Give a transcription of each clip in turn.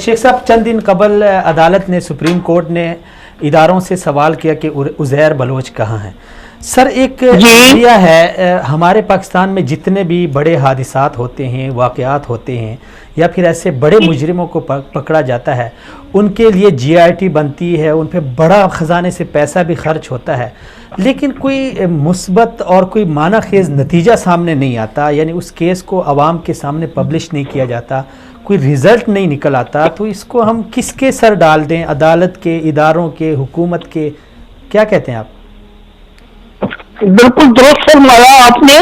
शेख साहब, चंद दिन कबल अदालत ने, सुप्रीम कोर्ट ने इदारों से सवाल किया कि उज़ैर बलोच कहाँ हैं। सर, एक नज़रिया है हमारे पाकिस्तान में जितने भी बड़े हादिसात होते हैं, वाक़यात होते हैं, या फिर ऐसे बड़े मुजरिमों को पकड़ा जाता है, उनके लिए GIT बनती है, उन पर बड़ा ख़जाने से पैसा भी खर्च होता है, लेकिन कोई मुस्बत और कोई माना खेज़ नतीजा सामने नहीं आता, यानी उस केस को आवाम के सामने पब्लिश नहीं किया जाता, कोई रिज़ल्ट नहीं निकल आता। तो इसको हम किसके सर डाल दें? अदालत के, इदारों के, हुकूमत के? क्या कहते हैं आप? बिल्कुल दुरुस्त फरमाया आपने।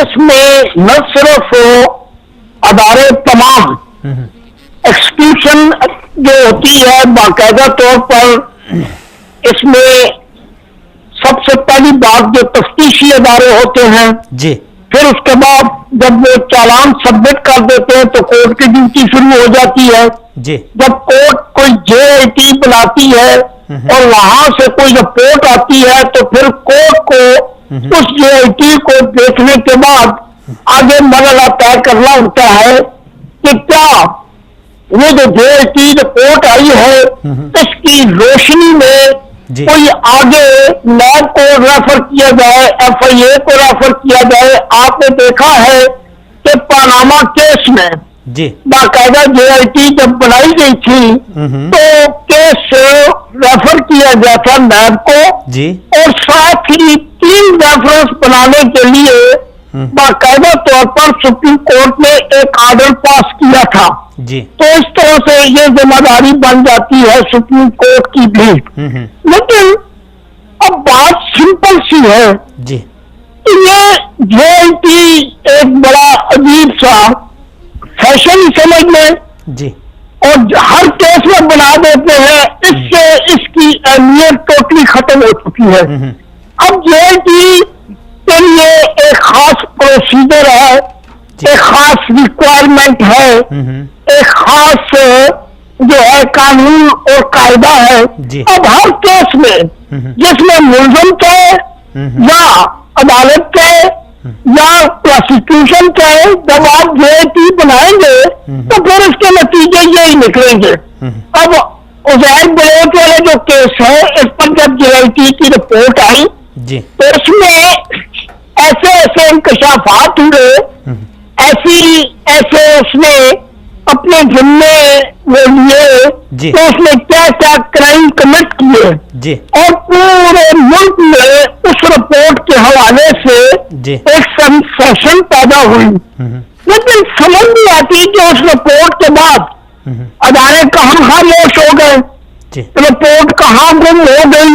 इसमें न सिर्फ अदारे तमाम एक्सक्यूशन जो होती है बाकायदा तौर पर, इसमें सबसे पहली बात जो तफ्तीशी अदारे होते हैं जी, फिर उसके बाद जब वो चालान सबमिट कर देते हैं तो कोर्ट की ड्यूटी शुरू हो जाती है जी। जब कोर्ट कोई JIT बुलाती है और वहां से कोई रिपोर्ट आती है तो फिर कोर्ट को उस JIT को देखने के बाद आगे मरहला तय करना होता है कि क्या वो जो JIT रिपोर्ट आई है इसकी रोशनी में कोई आगे लैब को रेफर किया जाए, FIA को रेफर किया जाए। आपने देखा है कि पानामा केस में जी बाकायदा JIT जब बनाई गई थी तो केस रेफर किया गया था लैब को जी, और साथ ही 3 रेफरेंस बनाने के लिए बाकायदा तौर पर सुप्रीम कोर्ट ने एक ऑर्डर पास किया था जी। तो इस तरह से ये जिम्मेदारी बन जाती है सुप्रीम कोर्ट की भी। लेकिन अब बात सिंपल सी है जी कि ये JIT एक बड़ा अजीब सा फैशन ही समझ लें जी, और हर केस में बना देते हैं, इससे इसकी अहमियत टोटली खत्म हो चुकी है। अब JIT के लिए एक खास प्रोसीजर है, एक खास रिक्वायरमेंट है, एक खास जो है कानून और कायदा है। अब हर केस में जिसमें मुलजिम कहे या अदालत कहे या प्रोसिक्यूशन कहे, जब आप JIT बनाएंगे तो फिर इसके नतीजे यही निकलेंगे। अब उज़ैर बलोच वाले जो केस है, इस पर जब JIT की रिपोर्ट आई तो इसमें ऐसे ऐसे इंकशाफात हुए, ऐसे उसने अपने जिम्मे वो लिए तो उसने क्या क्या क्राइम कमिट किए और पूरे मुल्क में उस रिपोर्ट के हवाले से एक सेंसेशन पैदा हुई। लेकिन समझ नहीं आती कि उस रिपोर्ट के बाद अदालत कहाँ खामोश हो गए, रिपोर्ट कहाँ गुम हो गई,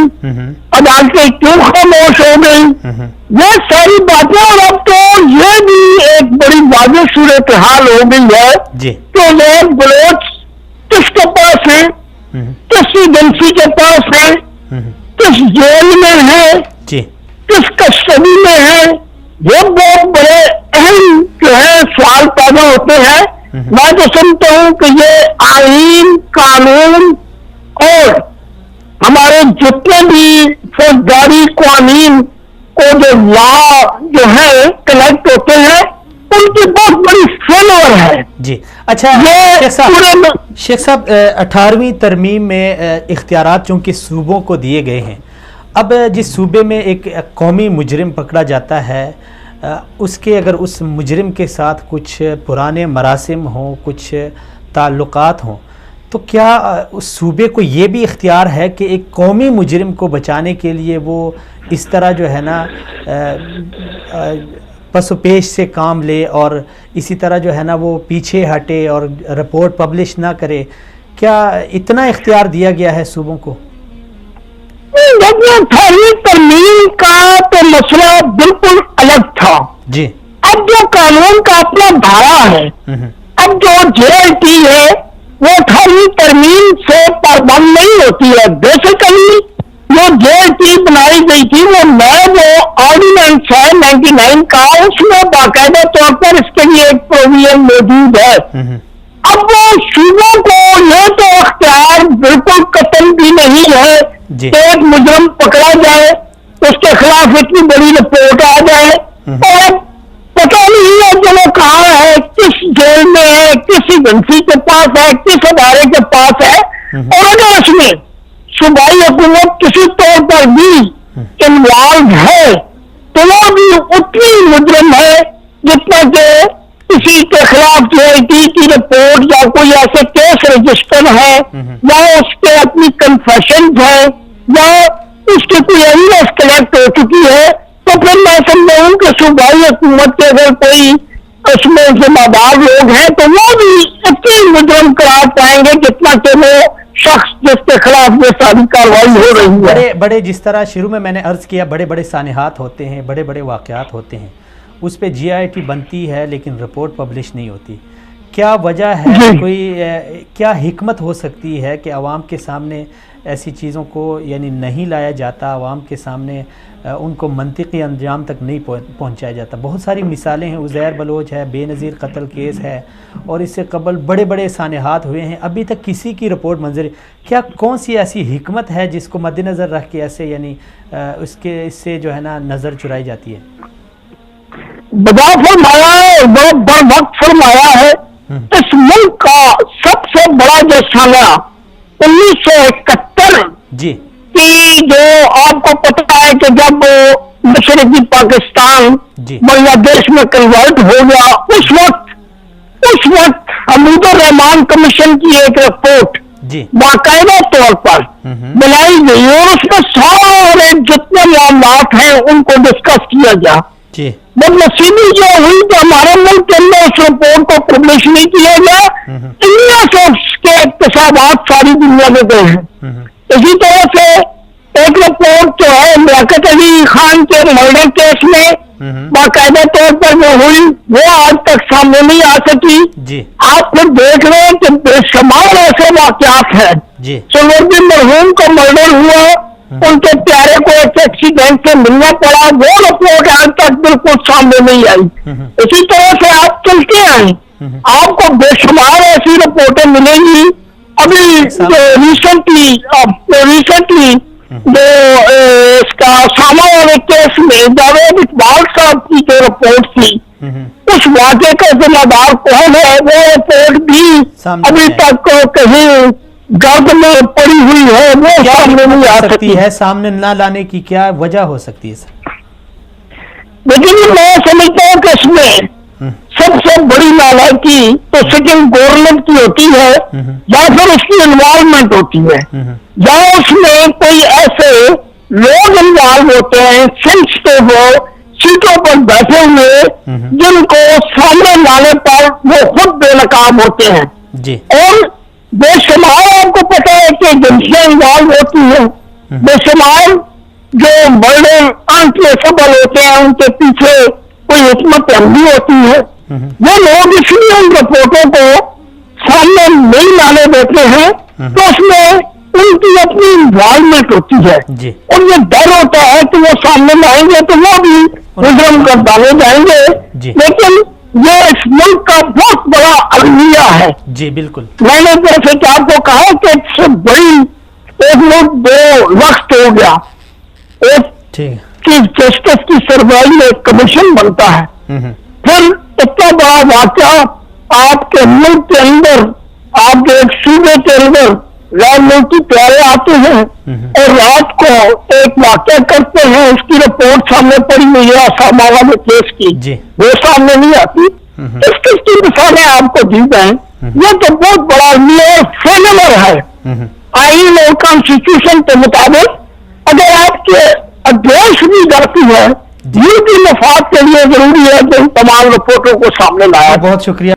अदालतें क्यों खामोश हो गई, ये सारी बातें। और अब तो ये भी एक बड़ी वाज़ेह सूरत हाल हो गई है कि उज़ैर बलोच किसके पास है, किस एजेंसी के पास है, किस जेल में है, किस कस्टडी में है, ये बहुत बड़े अहम जो है सवाल पैदा होते हैं। मैं तो सुनता हूँ कि ये आईन, कानून और हमारे जितने भी फौजदारी कानून को जो लॉ जो है कलेक्ट होते हैं उनकी बहुत बड़ी फेलियर है जी। अच्छा शेख साहब, 18वीं तरमीम में इख्तियारात चूंकि सूबों को दिए गए हैं, अब जिस सूबे में एक कौमी मुजरिम पकड़ा जाता है, उसके अगर उस मुजरिम के साथ कुछ पुराने मरासिम हों, कुछ ताल्लुकात हों, तो क्या उस सूबे को ये भी इख्तियार है कि एक कौमी मुजरिम को बचाने के लिए वो इस तरह जो है ना पसोपेश से काम ले और इसी तरह जो है ना वो पीछे हटे और रिपोर्ट पब्लिश ना करे? क्या इतना इख्तियार दिया गया है सूबों को? देखिए, 18वीं तरमीम का तो मसला बिल्कुल अलग था जी। अब जो कानून का अपना धारा है, अब जो JIT है वो 18वीं तरमीम से पाबंद नहीं होती है। बेसिकली जो JIT बनाई गई थी वो नया जो ऑर्डिनेंस है 99 का, उसमें बाकायदा तौर पर इसके लिए एक प्रोविजन मौजूद है। अब वो सूबों को ये तो अख्तियार बिल्कुल कतई भी नहीं है कि एक मुजरिम पकड़ा जाए, उसके खिलाफ इतनी बड़ी रिपोर्ट आ जाए और पता नहीं है कि वो कहाँ है, किस जेल में है, ہے, کس ایجنسی کے پاس ہے, کس ادارے کے پاس ہے, اور اگر اس میں صوبائی حکومت کسی طور پر بھی انوالو ہے تو وہ بھی اتنی مجرم ہے جتنا کہ کسی کے خلاف CID کی رپورٹ یا کوئی ایسے کیس رجسٹر ہے یا اس کے اپنی کنفیشن ہے یا اس کی کوئی ایویڈنس کلیکٹ ہو چکی ہے, تو پھر میں سمجھتا ہوں کہ صوبائی حکومت کے اگر کوئی اس میں ذمہ دار لوگ ہیں تو وہ بھی اتنی مجرم قرار پائیں گے جتنا کہ وہ شخص جس کے خلاف یہ ساری کارروائی ہو رہی ہے. بڑے جس طرح شروع میں نے عرض کیا, بڑے سانحات ہوتے ہیں, بڑے واقعات ہوتے ہیں, اس پہ GIT بنتی ہے لیکن رپورٹ پبلش نہیں ہوتی. کیا وجہ ہے, کوئی کیا حکمت ہو سکتی ہے کہ عوام کے سامنے ایسی چیزوں کو یعنی نہیں لایا جاتا, عوام کے سامنے ان کو منطقی انجام تک نہیں پہنچایا جاتا؟ بہت ساری مثالیں ہیں, عزیر بلوچ ہے, بے نظیر قتل کیس ہے, اور اس سے قبل بڑے سانحات ہوئے ہیں, ابھی تک کسی کی رپورٹ منظر. کیا کون سی ایسی حکمت ہے جس کو مد نظر رکھ کے ایسے یعنی اس سے جو ہے نا نظر چرائی جاتی ہے؟ بجا فرمایا ہے, بہت بڑا وقت فرمایا ہے. اس ملک کا سب سے بڑا جو سالہ 1971 جی کی, جو آپ کو پتا ہے کہ جب مشرقی پاکستان بنگلہ دیش میں کنورٹ ہو گیا, اس وقت حمید الرحمان کمیشن کی ایک رپورٹ باقاعدہ طور پر بنائی گئی اور اس میں سارے جتنے معاملات ہیں ان کو ڈسکس کیا گیا. بدنصیبی جو ہوئی کہ ہمارے ملک کے اندر اس رپورٹ کو پبلش نہیں کیا گیا, انڈیا سے اس کے اقتصادات ساری دنیا میں گئے ہیں. اسی طرح سے ایک رپورٹ جو ہے لیاقت علی خان کے مرڈر کیس میں باقاعدہ طور پر وہ ہوئی, وہ آج تک سامنے نہیں آ سکی. آپ پھر دیکھ رہے ہیں کہ بے شمار ایسے واقعات ہیں. سلوردی مرحوم کا مرڈر ہوا, ان کے پیارے کو ایک ایکسیڈنٹ سے ملنا پڑا, وہ رپورٹ آج تک بالکل سامنے نہیں آئی. اسی طرح سے آپ چلتے آئیں, آپ کو بے شمار ایسی رپورٹیں ملیں گی. ابھی ریسنٹلی جو اس کا اسامہ والے کیس میں جاوید اقبال صاحب کی جو رپورٹ تھی, اس واقعے کا ذمہ دار کون ہے, وہ رپورٹ بھی ابھی تک کہیں گرد میں پڑی ہوئی ہے, وہ سامنے نہیں آ سکتی ہے. سامنے نہ لانے کی کیا وجہ ہو سکتی ہے سر؟ لیکن میں سمجھتا ہوں کہ اس میں سب سے بڑی نالائکی تو سٹنگ گورنمنٹ کی ہوتی ہے یا پھر اس کی انوالومنٹ ہوتی ہے, یا اس میں کوئی ایسے لوگ انوالو ہوتے ہیں سینسٹیو سیٹوں پر بیٹھے ہوئے جن کو سامنے لانے پر وہ خود بے نقاب ہوتے ہیں. اور بے شمار آپ کو پتا ہے کہ ایجنسیاں انوالو ہوتی ہیں, بے شمار جو بڑے انٹریسبل ہوتے ہیں ان کے پیچھے کوئی حکمت عملی ہوتی ہے. وہ لوگ اس لیے ان رپورٹوں کو سامنے نہیں لانے دیتے ہیں تو اس میں ان کی اپنی انوالومنٹ ہوتی ہے, اور یہ ڈر ہوتا ہے کہ وہ سامنے لائیں گے تو وہ بھی مجرم کر ڈالے جائیں گے. لیکن یہ اس ملک کا بہت بڑا المیہ ہے. جی بالکل, میں نے جیسے کہ آپ کو کہا کہ اس سے بڑی ایک ملک دو وقت ہو گیا, ایک چیف جسٹس کی سربراہی میں ایک کمیشن بنتا ہے, پھر اتنا بڑا واقعہ آپ کے ملک کے اندر, آپ کے ایک صوبے کے اندر غیر ملکی پیارے آتے ہیں اور رات کو ایک واقعہ کرتے ہیں, اس کی رپورٹ سامنے پڑی ہوئی ہے اسامہ والے کیس کی, وہ سامنے نہیں آتی. اس کس کی مثالیں آپ کو دی جائیں, یہ تو بہت بڑا فیلر ہے. آئین اور کانسٹیٹیوشن کے مطابق اگر آپ کے ادیش بھی غلطی ہے, ملک کی مفاد کے لیے ضروری ہے کہ ان تمام رپورٹوں کو سامنے لایا. بہت شکریہ.